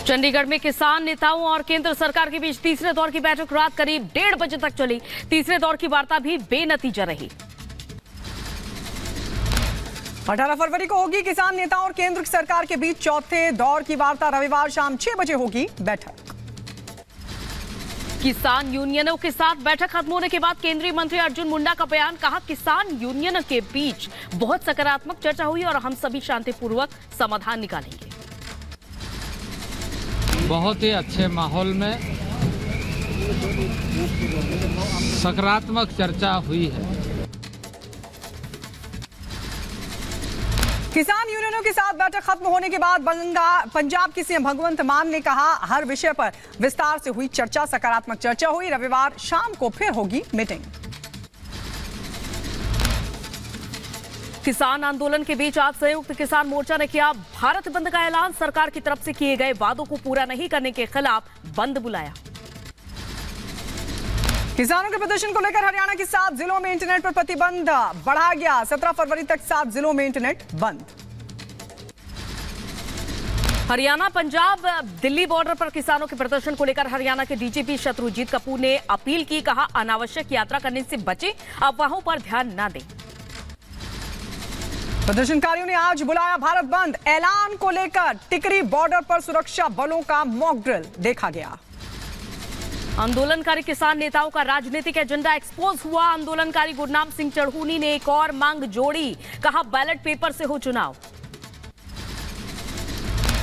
चंडीगढ़ में किसान नेताओं और केंद्र सरकार के बीच तीसरे दौर की बैठक रात करीब 1:30 बजे तक चली। तीसरे दौर की वार्ता भी बेनतीजा रही। 18 फरवरी को होगी किसान नेताओं और केंद्र सरकार के बीच चौथे दौर की वार्ता। रविवार शाम 6 बजे होगी बैठक। किसान यूनियनों के साथ बैठक खत्म होने के बाद केंद्रीय मंत्री अर्जुन मुंडा का बयान, कहा किसान यूनियन के बीच बहुत सकारात्मक चर्चा हुई और हम सभी शांतिपूर्वक समाधान निकालेंगे। बहुत ही अच्छे माहौल में सकारात्मक चर्चा हुई है। किसान यूनियनों के साथ बैठक खत्म होने के बाद पंजाब के सीएम भगवंत मान ने कहा हर विषय पर विस्तार से हुई चर्चा, सकारात्मक चर्चा हुई। रविवार शाम को फिर होगी मीटिंग। किसान आंदोलन के बीच आज संयुक्त किसान मोर्चा ने किया भारत बंद का ऐलान। सरकार की तरफ से किए गए वादों को पूरा नहीं करने के खिलाफ बंद बुलाया। किसानों के प्रदर्शन को लेकर हरियाणा के 7 जिलों में इंटरनेट पर प्रतिबंध बढ़ा गया। 17 फरवरी तक 7 जिलों में इंटरनेट बंद। हरियाणा, पंजाब, दिल्ली बॉर्डर पर किसानों के प्रदर्शन को लेकर हरियाणा के डीजीपी शत्रुजीत कपूर ने अपील की, कहा अनावश्यक यात्रा करने से बचें, अफवाहों पर ध्यान न दें। प्रदर्शनकारियों ने आज बुलाया भारत बंद। ऐलान को लेकर टिकरी बॉर्डर पर सुरक्षा बलों का मॉक ड्रिल देखा गया। आंदोलनकारी किसान नेताओं का राजनीतिक एजेंडा एक्सपोज हुआ। आंदोलनकारी गुरनाम सिंह चढ़ूनी ने एक और मांग जोड़ी, कहा बैलेट पेपर से हो चुनाव।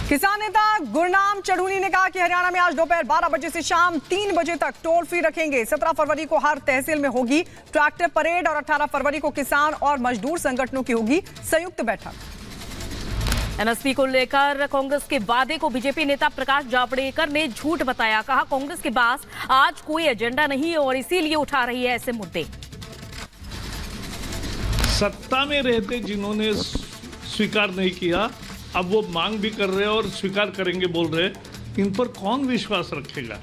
किसान नेता गुरनाम चढ़ूनी ने कहा कि हरियाणा में आज दोपहर 12 बजे से शाम 3 बजे तक टोल फ्री रखेंगे। 17 फरवरी को हर तहसील में होगी ट्रैक्टर परेड और 18 फरवरी को किसान और मजदूर संगठनों की होगी संयुक्त बैठक। एनएसपी को लेकर कांग्रेस के वादे को बीजेपी नेता प्रकाश जावड़ेकर ने झूठ बताया, कहा कांग्रेस के पास आज कोई एजेंडा नहीं है और इसीलिए उठा रही है ऐसे मुद्दे। सत्ता में रहते जिन्होंने स्वीकार नहीं किया, अब वो मांग भी कर रहे हैं और स्वीकार करेंगे बोल रहे हैं, इन पर कौन विश्वास रखेगा।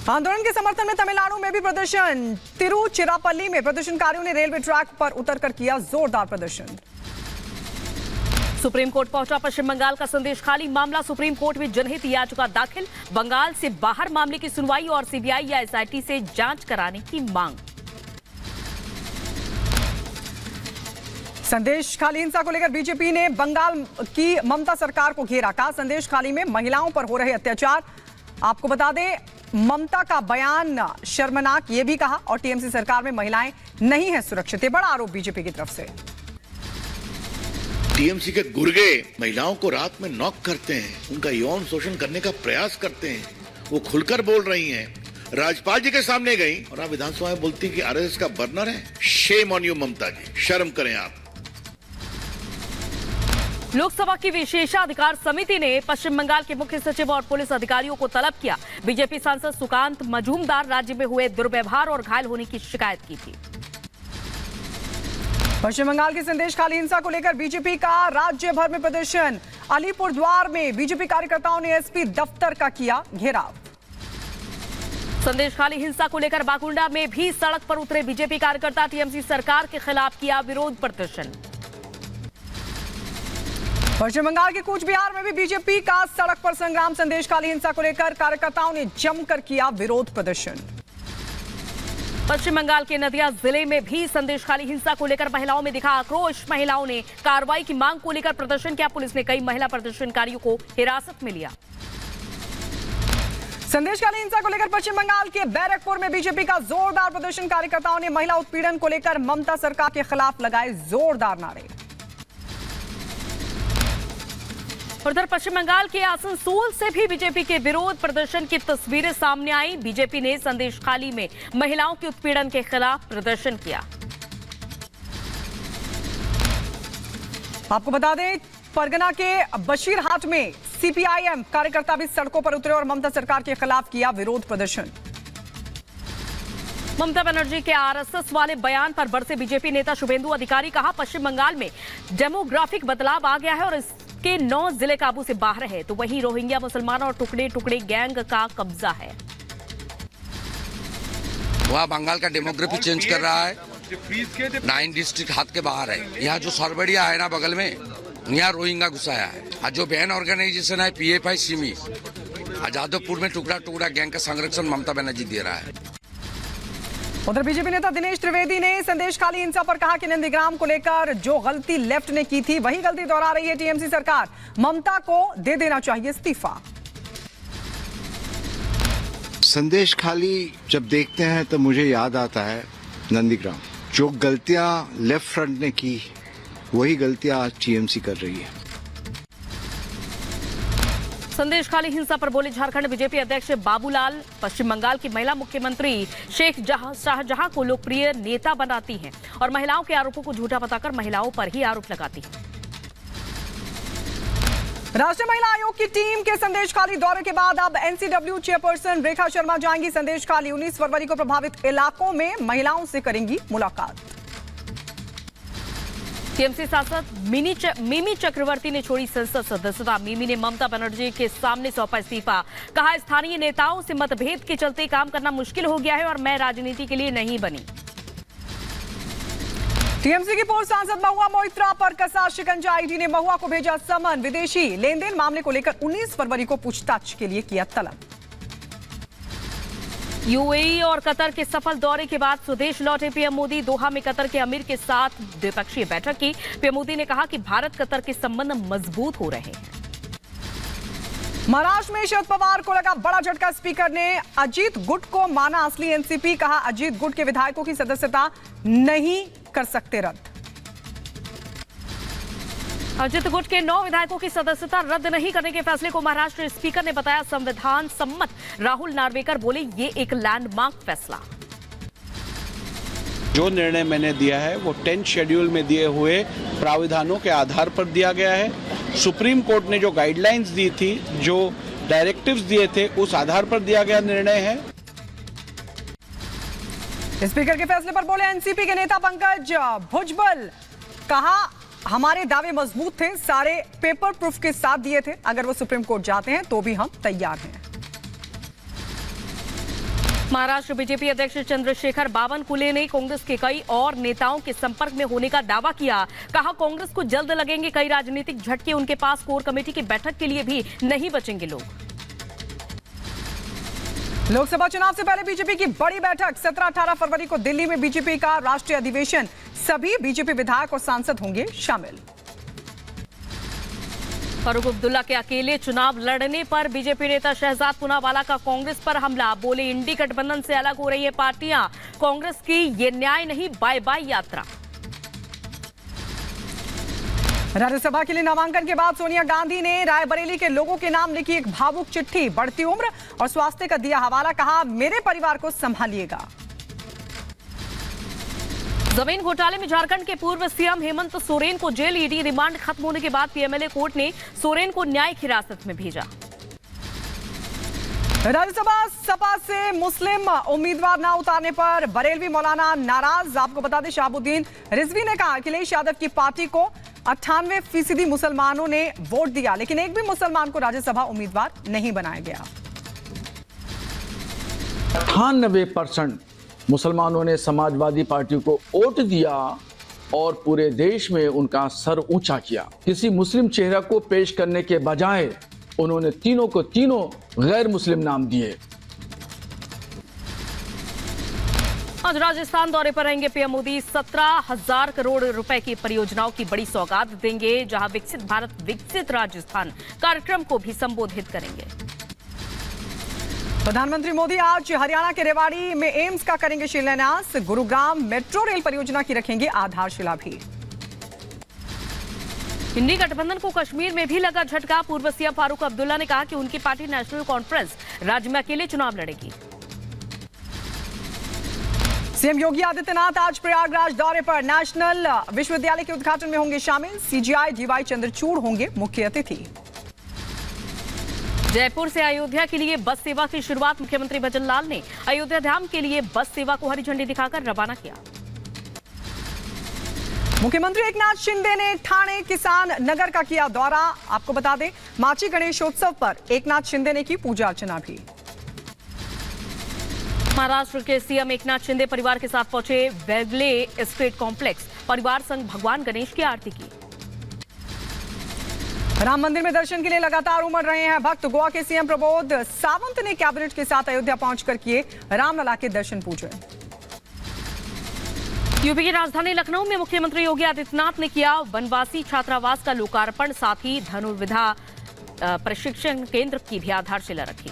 आंदोलन के समर्थन में तमिलनाडु में भी प्रदर्शन। तिरुचिरापल्ली में प्रदर्शनकारियों ने रेलवे ट्रैक पर उतरकर किया जोरदार प्रदर्शन। सुप्रीम कोर्ट पहुंचा पश्चिम बंगाल का संदेश खाली मामला। सुप्रीम कोर्ट में जनहित याचिका दाखिल। बंगाल से बाहर मामले की सुनवाई और सीबीआई या एसआईटी से जांच कराने की मांग। संदेश खाली हिंसा को लेकर बीजेपी ने बंगाल की ममता सरकार को घेरा। कहा संदेश खाली में महिलाओं पर हो रहे अत्याचार। आपको बता दें ममता का बयान शर्मनाक, ये भी कहा, और टीएमसी सरकार में महिलाएं नहीं है सुरक्षित। ये बड़ा आरोप बीजेपी की तरफ से। टीएमसी के गुर्गे महिलाओं को रात में नॉक करते हैं, उनका यौन शोषण करने का प्रयास करते हैं। वो खुलकर बोल रही हैं, राज्यपाल जी के सामने गई और आप विधानसभा में बोलती कि आरएसएस का बर्नर है। शेम ऑन यू ममता जी, शर्म करें आप। लोकसभा की विशेषाधिकार समिति ने पश्चिम बंगाल के मुख्य सचिव और पुलिस अधिकारियों को तलब किया। बीजेपी सांसद सुकांत मजूमदार राज्य में हुए दुर्व्यवहार और घायल होने की शिकायत की थी। पश्चिम बंगाल की संदेश खाली हिंसा को लेकर बीजेपी का राज्य भर में प्रदर्शन। अलीपुरद्वार में बीजेपी कार्यकर्ताओं ने एसपी दफ्तर का किया घेराव। संदेश खाली हिंसा को लेकर बाकुंडा में भी सड़क पर उतरे बीजेपी कार्यकर्ता। टीएमसी सरकार के खिलाफ किया विरोध प्रदर्शन। पश्चिम बंगाल के कूच बिहार में भी बीजेपी का सड़क पर संग्राम। संदेश खाली हिंसा को लेकर कार्यकर्ताओं ने जमकर किया विरोध प्रदर्शन। पश्चिम बंगाल के नदिया जिले में भी संदेश खाली हिंसा को लेकर महिलाओं में दिखा आक्रोश। महिलाओं ने कार्रवाई की मांग को लेकर प्रदर्शन किया। पुलिस ने कई महिला प्रदर्शनकारियों को हिरासत में लिया। संदेश खाली हिंसा को लेकर पश्चिम बंगाल के बैरकपुर में बीजेपी का जोरदार प्रदर्शन। कार्यकर्ताओं ने महिला उत्पीड़न को लेकर ममता सरकार के खिलाफ लगाए जोरदार नारे। उधर पश्चिम बंगाल के आसनसोल से भी बीजेपी के विरोध प्रदर्शन की तस्वीरें सामने आई। बीजेपी ने संदेश खाली में महिलाओं के उत्पीड़न के खिलाफ प्रदर्शन किया। आपको बता दें परगना के बशीरहाट में सीपीआईएम कार्यकर्ता भी सड़कों पर उतरे और ममता सरकार के खिलाफ किया विरोध प्रदर्शन। ममता बनर्जी के आरएसएस वाले बयान पर बरसे बीजेपी नेता शुभेंदु अधिकारी। कहा पश्चिम बंगाल में डेमोग्राफिक बदलाव आ गया है और इसके 9 जिले काबू से बाहर है, तो वहीं रोहिंग्या मुसलमान और टुकड़े टुकड़े गैंग का कब्जा है। वहाँ बंगाल का डेमोग्राफी चेंज कर रहा है। 9 डिस्ट्रिक्ट हाथ के बाहर है। यहाँ जो सरबड़िया है ना बगल में, यहाँ रोहिंगा घुसाया है। और जो बहन ऑर्गेनाइजेशन है PFI सिमी, जादवपुर में टुकड़ा टुकड़ा गैंग का संरक्षण ममता बनर्जी दे रहा है। उधर बीजेपी नेता दिनेश त्रिवेदी ने संदेश खाली हिंसा पर कहा कि नंदीग्राम को लेकर जो गलती लेफ्ट ने की थी वही गलती दोहरा रही है टीएमसी सरकार। ममता को दे देना चाहिए इस्तीफा। संदेश खाली जब देखते हैं तो मुझे याद आता है नंदीग्राम। जो गलतियां लेफ्ट फ्रंट ने की वही गलतियां आज टीएमसी कर रही है। संदेश खाली हिंसा पर बोले झारखंड बीजेपी अध्यक्ष बाबूलाल। पश्चिम बंगाल की महिला मुख्यमंत्री शेख शाहजहां को लोकप्रिय नेता बनाती हैं और महिलाओं के आरोपों को झूठा बताकर महिलाओं पर ही आरोप लगाती हैं। राष्ट्रीय महिला आयोग की टीम के संदेश खाली दौरे के बाद अब एनसीडब्ल्यू चेयरपर्सन रेखा शर्मा जाएंगी संदेश खाली। 19 फरवरी को प्रभावित इलाकों में महिलाओं से करेंगी मुलाकात। टीएमसी सांसद मिमी चक्रवर्ती ने छोड़ी संसद सदस्यता। मिमी ने ममता बनर्जी के सामने सौंपा इस्तीफा। कहा, स्थानीय नेताओं से मतभेद के चलते काम करना मुश्किल हो गया है और मैं राजनीति के लिए नहीं बनी। टीएमसी की पूर्व सांसद महुआ मोइत्रा पर कसा शिकंजा। आईडी ने महुआ को भेजा समन। विदेशी लेन देन मामले को लेकर 19 फरवरी को पूछताछ के लिए किया तलब। यूएई और कतर के सफल दौरे के बाद स्वदेश लौटे पीएम मोदी। दोहा में कतर के अमीर के साथ द्विपक्षीय बैठक की। पीएम मोदी ने कहा कि भारत कतर के संबंध मजबूत हो रहे हैं। महाराष्ट्र में शरद पवार को लगा बड़ा झटका। स्पीकर ने अजीत गुट को माना असली एनसीपी। कहा, अजीत गुट के विधायकों की सदस्यता नहीं कर सकते रद्द। अजित गुट के 9 विधायकों की सदस्यता रद्द नहीं करने के फैसले को महाराष्ट्र स्पीकर ने बताया संविधान सम्मत। राहुल नार्वेकर बोले, ये एक लैंडमार्क फैसला। जो निर्णय मैंने दिया है वो 10th शेड्यूल में दिए हुए प्राविधानों के आधार पर दिया गया है। सुप्रीम कोर्ट ने जो गाइडलाइंस दी थी, जो डायरेक्टिव्स दिए थे, उस आधार पर दिया गया निर्णय है। स्पीकर के फैसले पर बोले एनसीपी के नेता पंकज भुजबल। कहा, हमारे दावे मजबूत थे, सारे पेपर प्रूफ के साथ दिए थे। अगर वो सुप्रीम कोर्ट जाते हैं तो भी हम तैयार हैं। महाराष्ट्र बीजेपी अध्यक्ष चंद्रशेखर बावनकुले ने कांग्रेस के कई और नेताओं के संपर्क में होने का दावा किया। कहा, कांग्रेस को जल्द लगेंगे कई राजनीतिक झटके। उनके पास कोर कमेटी की बैठक के लिए भी नहीं बचेंगे लोग। लोकसभा चुनाव से पहले बीजेपी की बड़ी बैठक 17-18 फरवरी को दिल्ली में बीजेपी का राष्ट्रीय अधिवेशन। सभी बीजेपी विधायक और सांसद होंगे शामिल। फारूक अब्दुल्ला के अकेले चुनाव लड़ने पर बीजेपी नेता शहजाद पूनावाला का कांग्रेस पर हमला। बोले, इंडी गठबंधन से अलग हो रही है पार्टियां। कांग्रेस की ये न्याय नहीं, बाय बाय यात्रा। राज्यसभा के लिए नामांकन के बाद सोनिया गांधी ने रायबरेली के लोगों के नाम लिखी एक भावुक चिट्ठी। बढ़ती उम्र और स्वास्थ्य का दिया हवाला। कहा, मेरे परिवार को संभालिएगा। जमीन घोटाले में झारखंड के पूर्व सीएम हेमंत सोरेन को जेल। ईडी रिमांड खत्म होने के बाद पीएमएलए कोर्ट ने सोरेन को न्यायिक हिरासत में भेजा। राज्यसभा सपा से मुस्लिम उम्मीदवार ना उतारने पर बरेलवी मौलाना नाराज। आपको बता दें, शहाबुद्दीन रिजवी ने कहा, अखिलेश यादव की पार्टी को 98% मुसलमानों ने वोट दिया, लेकिन एक भी मुसलमान को राज्यसभा उम्मीदवार नहीं बनाया गया। 98% मुसलमानों ने समाजवादी पार्टी को वोट दिया और पूरे देश में उनका सर ऊंचा किया। किसी मुस्लिम चेहरा को पेश करने के बजाय उन्होंने तीनों को तीनों गैर मुस्लिम नाम दिए। आज राजस्थान दौरे पर रहेंगे पीएम मोदी। 17,000 करोड़ रुपए की परियोजनाओं की बड़ी सौगात देंगे, जहां विकसित भारत विकसित राजस्थान कार्यक्रम को भी संबोधित करेंगे। प्रधानमंत्री मोदी आज हरियाणा के रेवाड़ी में एम्स का करेंगे शिलान्यास। गुरुग्राम मेट्रो रेल परियोजना की रखेंगे आधारशिला भी। इंडी गठबंधन को कश्मीर में भी लगा झटका। पूर्व सीएम फारूक अब्दुल्ला ने कहा कि उनकी पार्टी नेशनल कॉन्फ्रेंस राज्य में अकेले चुनाव लड़ेगी। सीएम योगी आदित्यनाथ आज प्रयागराज दौरे पर। नेशनल विश्वविद्यालय के उद्घाटन में होंगे शामिल। सीजीआई डीवाई चंद्रचूड़ होंगे मुख्य अतिथि। जयपुर से अयोध्या के लिए बस सेवा की शुरुआत। मुख्यमंत्री भजन लाल ने अयोध्या धाम के लिए बस सेवा को हरी झंडी दिखाकर रवाना किया। मुख्यमंत्री एकनाथ शिंदे ने ठाणे किसान नगर का किया दौरा। आपको बता दें, माची गणेशोत्सव पर एकनाथ शिंदे ने की पूजा अर्चना भी। महाराष्ट्र के सीएम एकनाथ शिंदे परिवार के साथ पहुंचे वेगले एस्टेट कॉम्प्लेक्स। परिवार संग भगवान गणेश की आरती की। राम मंदिर में दर्शन के लिए लगातार उमड़ रहे हैं भक्त। गोवा के सीएम प्रमोद सावंत ने कैबिनेट के साथ अयोध्या पहुंचकर किए रामलला के दर्शन पूजन। यूपी की राजधानी लखनऊ में मुख्यमंत्री योगी आदित्यनाथ ने किया वनवासी छात्रावास का लोकार्पण, साथ ही धनुर्विद्या प्रशिक्षण केंद्र की भी आधारशिला रखी।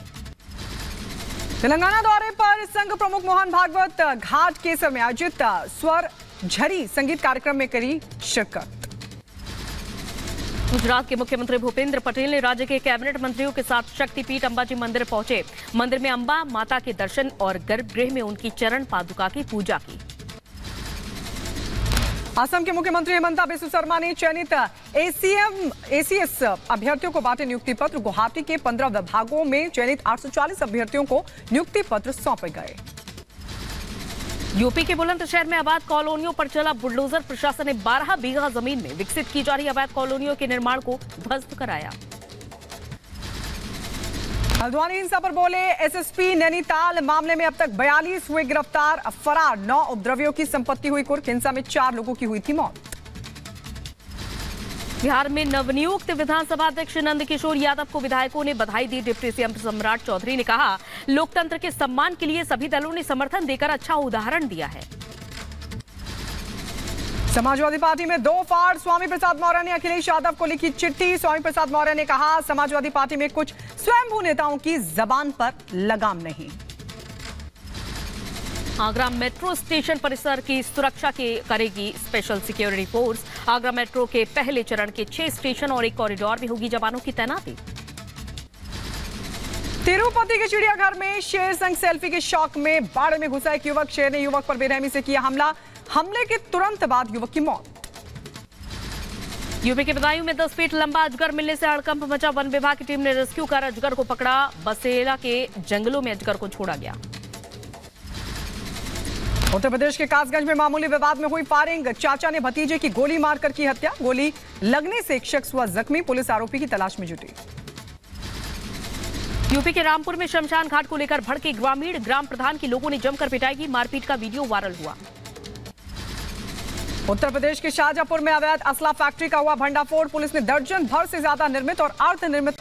तेलंगाना दौरे पर संघ प्रमुख मोहन भागवत घाट केसर में आयोजित स्वर झरी संगीत कार्यक्रम में करी शिरकत। गुजरात के मुख्यमंत्री भूपेंद्र पटेल ने राज्य के कैबिनेट मंत्रियों के साथ शक्तिपीठ अंबाजी मंदिर पहुंचे। मंदिर में अंबा माता के दर्शन और गर्भगृह में उनकी चरण पादुका की पूजा की। असम के मुख्यमंत्री हेमंता बिस्वा शर्मा ने चयनित एसीएस अभ्यर्थियों को बांटे नियुक्ति पत्र। गुवाहाटी के 15 विभागों में चयनित 840 अभ्यर्थियों को नियुक्ति पत्र सौंपे गए। यूपी के बुलंदशहर में अवैध कॉलोनियों पर चला बुलडोजर। प्रशासन ने 12 बीघा जमीन में विकसित की जा रही अवैध कॉलोनियों के निर्माण को ध्वस्त कराया। हल्द्वानी हिंसा पर बोले एसएसपी नैनीताल। मामले में अब तक 42 हुए गिरफ्तार। फरार 9 उपद्रवियों की संपत्ति हुई कुर्क। हिंसा में 4 लोगों की हुई थी मौत। बिहार में नवनियुक्त विधानसभा अध्यक्ष नंदकिशोर यादव को विधायकों ने बधाई दी। डिप्टी सीएम सम्राट चौधरी ने कहा, लोकतंत्र के सम्मान के लिए सभी दलों ने समर्थन देकर अच्छा उदाहरण दिया है। समाजवादी पार्टी में 2 फाड़। स्वामी प्रसाद मौर्य ने अखिलेश यादव को लिखी चिट्ठी। स्वामी प्रसाद मौर्य ने कहा, समाजवादी पार्टी में कुछ स्वयंभू नेताओं की जबान पर लगाम नहीं। आगरा मेट्रो स्टेशन परिसर की सुरक्षा करेगी special security force. Agra metro के पहले चरण के 6 स्टेशन और एक कॉरिडोर में होगी जवानों की तैनाती। तिरुपति के चिड़ियाघर में शेर संग सेल्फी के शौक में बाड़े में घुसा एक युवक। शेर ने युवक पर बेरहमी से किया हमला। हमले के तुरंत बाद युवक की मौत। यूपी के बदायूं में 10 फीट लंबा अजगर मिलने से हड़कंप मचा। वन विभाग की टीम ने रेस्क्यू कर अजगर को पकड़ा। बसेला के जंगलों में अजगर को छोड़ा गया। उत्तर प्रदेश के कासगंज में मामूली विवाद में हुई फायरिंग। चाचा ने भतीजे की गोली मारकर की हत्या। गोली लगने से एक शख्स हुआ जख्मी। पुलिस आरोपी की तलाश में जुटी। यूपी के रामपुर में शमशान घाट को लेकर भड़के ग्रामीण। ग्राम प्रधान की लोगों ने जमकर पिटाई की। मारपीट का वीडियो वायरल हुआ। उत्तर प्रदेश के शाहजहांपुर में अवैध असला फैक्ट्री का हुआ भंडाफोड़। पुलिस ने दर्जन भर से ज्यादा निर्मित और अर्धनिर्मित